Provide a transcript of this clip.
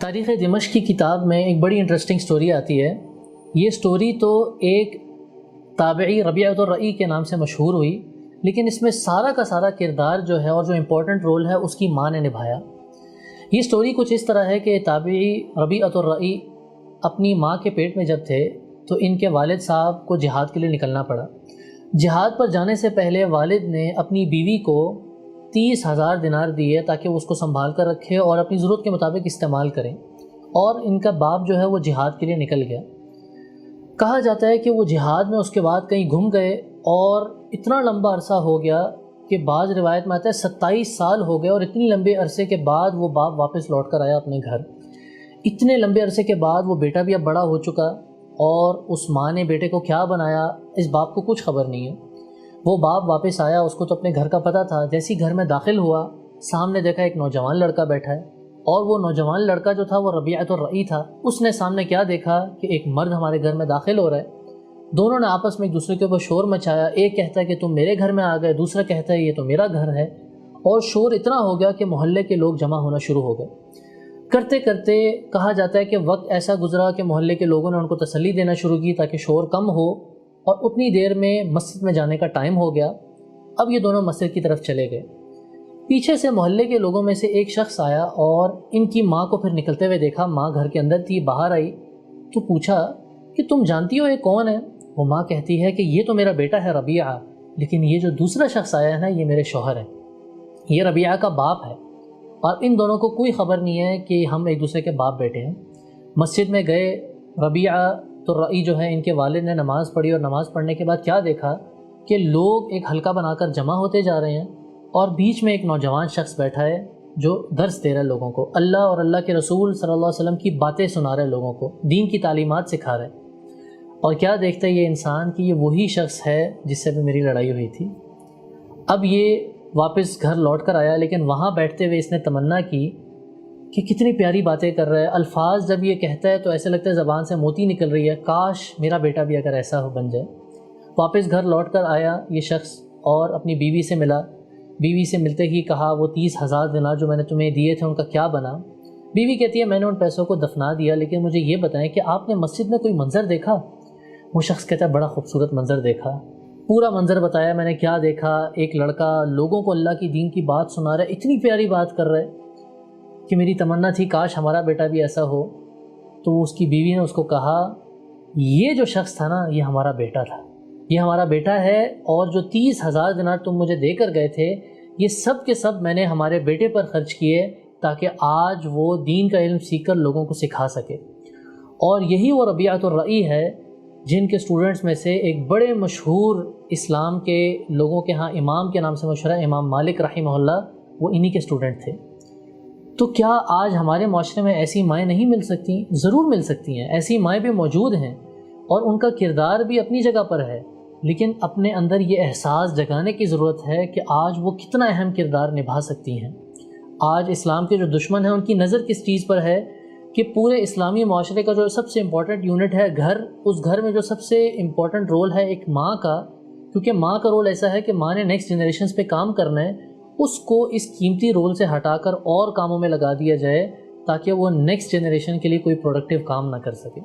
تاریخ دمشق کی کتاب میں ایک بڑی انٹرسٹنگ سٹوری آتی ہے۔ یہ سٹوری تو ایک تابعی ربیعۃ الرئی کے نام سے مشہور ہوئی، لیکن اس میں سارا کا سارا کردار جو ہے اور جو امپورٹنٹ رول ہے اس کی ماں نے نبھایا۔ یہ سٹوری کچھ اس طرح ہے کہ تابعی ربیعۃ الرئی اپنی ماں کے پیٹ میں جب تھے تو ان کے والد صاحب کو جہاد کے لیے نکلنا پڑا۔ جہاد پر جانے سے پہلے والد نے اپنی بیوی کو 30,000 دینار دیے تاکہ وہ اس کو سنبھال کر رکھے اور اپنی ضرورت کے مطابق استعمال کریں، اور ان کا باپ جو ہے وہ جہاد کے لیے نکل گیا۔ کہا جاتا ہے کہ وہ جہاد میں اس کے بعد کہیں گم گئے اور اتنا لمبا عرصہ ہو گیا کہ بعض روایت میں آتا ہے 27 سال ہو گئے، اور اتنی لمبے عرصے کے بعد وہ باپ واپس لوٹ کر آیا اپنے گھر۔ اتنے لمبے عرصے کے بعد وہ بیٹا بھی اب بڑا ہو چکا، اور اس ماں نے بیٹے کو کیا بنایا اس باپ کو کچھ خبر نہیں ہے۔ وہ باپ واپس آیا، اس کو تو اپنے گھر کا پتہ تھا۔ جیسے ہی گھر میں داخل ہوا، سامنے دیکھا ایک نوجوان لڑکا بیٹھا ہے، اور وہ نوجوان لڑکا جو تھا وہ ربیعۃ الرئی تھا۔ اس نے سامنے کیا دیکھا کہ ایک مرد ہمارے گھر میں داخل ہو رہا ہے۔ دونوں نے آپس میں ایک دوسرے کے اوپر شور مچایا۔ ایک کہتا ہے کہ تم میرے گھر میں آ گئے، دوسرا کہتا ہے یہ تو میرا گھر ہے، اور شور اتنا ہو گیا کہ محلے کے لوگ جمع ہونا شروع ہو گئے۔ کرتے کرتے کہا جاتا ہے کہ وقت ایسا گزرا کہ محلے کے لوگوں نے ان کو تسلی دینا شروع کی تاکہ شور کم ہو، اور اتنی دیر میں مسجد میں جانے کا ٹائم ہو گیا۔ اب یہ دونوں مسجد کی طرف چلے گئے۔ پیچھے سے محلے کے لوگوں میں سے ایک شخص آیا اور ان کی ماں کو پھر نکلتے ہوئے دیکھا۔ ماں گھر کے اندر تھی، باہر آئی تو پوچھا کہ تم جانتی ہو یہ کون ہے؟ وہ ماں کہتی ہے کہ یہ تو میرا بیٹا ہے ربیعہ، لیکن یہ جو دوسرا شخص آیا ہے نا، یہ میرے شوہر ہیں، یہ ربیعہ کا باپ ہے، اور ان دونوں کو کوئی خبر نہیں ہے کہ ہم ایک دوسرے کے باپ بیٹے ہیں۔ مسجد میں گئے، ربیعہ الرئی جو ہے ان کے والد نے نماز پڑھی، اور نماز پڑھنے کے بعد کیا دیکھا کہ لوگ ایک حلقہ بنا کر جمع ہوتے جا رہے ہیں، اور بیچ میں ایک نوجوان شخص بیٹھا ہے جو درس دے رہا ہے لوگوں کو، اللہ اور اللہ کے رسول صلی اللہ علیہ وسلم کی باتیں سنا رہے لوگوں کو، دین کی تعلیمات سکھا رہے۔ اور کیا دیکھتا ہے یہ انسان کہ یہ وہی شخص ہے جس سے بھی میری لڑائی ہوئی تھی۔ اب یہ واپس گھر لوٹ کر آیا، لیکن وہاں بیٹھتے ہوئے اس نے تمنا کی کہ کتنی پیاری باتیں کر رہا ہے۔ الفاظ جب یہ کہتا ہے تو ایسے لگتا ہے زبان سے موتی نکل رہی ہے، کاش میرا بیٹا بھی اگر ایسا ہو بن جائے۔ واپس گھر لوٹ کر آیا یہ شخص اور اپنی بیوی سے ملا۔ بیوی سے ملتے ہی کہا وہ 30,000 دینار جو میں نے تمہیں دیے تھے ان کا کیا بنا؟ بیوی کہتی ہے میں نے ان پیسوں کو دفنا دیا، لیکن مجھے یہ بتائیں کہ آپ نے مسجد میں کوئی منظر دیکھا؟ وہ شخص کہتا ہے بڑا خوبصورت منظر دیکھا۔ پورا منظر بتایا میں نے کیا دیکھا، ایک لڑکا لوگوں کو اللہ کی دین کی بات سنا رہا ہے، اتنی پیاری بات کر رہا ہے کہ میری تمنا تھی کاش ہمارا بیٹا بھی ایسا ہو۔ تو اس کی بیوی نے اس کو کہا یہ جو شخص تھا نا، یہ ہمارا بیٹا تھا، یہ ہمارا بیٹا ہے، اور جو 30,000 دینار تم مجھے دے کر گئے تھے یہ سب کے سب میں نے ہمارے بیٹے پر خرچ کیے تاکہ آج وہ دین کا علم سیکھ کر لوگوں کو سکھا سکے۔ اور یہی وہ ربیعۃ الرئی ہے جن کے اسٹوڈنٹس میں سے ایک بڑے مشہور اسلام کے لوگوں کے ہاں امام کے نام سے مشہور ہے، امام مالک رحمہ اللہ، وہ انہی کے اسٹوڈنٹ تھے۔ تو کیا آج ہمارے معاشرے میں ایسی مائیں نہیں مل سکتی؟ ضرور مل سکتی ہیں، ایسی مائیں بھی موجود ہیں، اور ان کا کردار بھی اپنی جگہ پر ہے، لیکن اپنے اندر یہ احساس جگانے کی ضرورت ہے کہ آج وہ کتنا اہم کردار نبھا سکتی ہیں۔ آج اسلام کے جو دشمن ہیں ان کی نظر کس چیز پر ہے کہ پورے اسلامی معاشرے کا جو سب سے امپورٹنٹ یونٹ ہے گھر، اس گھر میں جو سب سے امپورٹنٹ رول ہے ایک ماں کا، کیونکہ ماں کا رول ایسا ہے کہ ماں نے نیکسٹ جنریشنز پہ کام کرنا ہے، اس کو اس قیمتی رول سے ہٹا کر اور کاموں میں لگا دیا جائے تاکہ وہ نیکسٹ جنریشن کے لیے کوئی پروڈکٹیو کام نہ کر سکے۔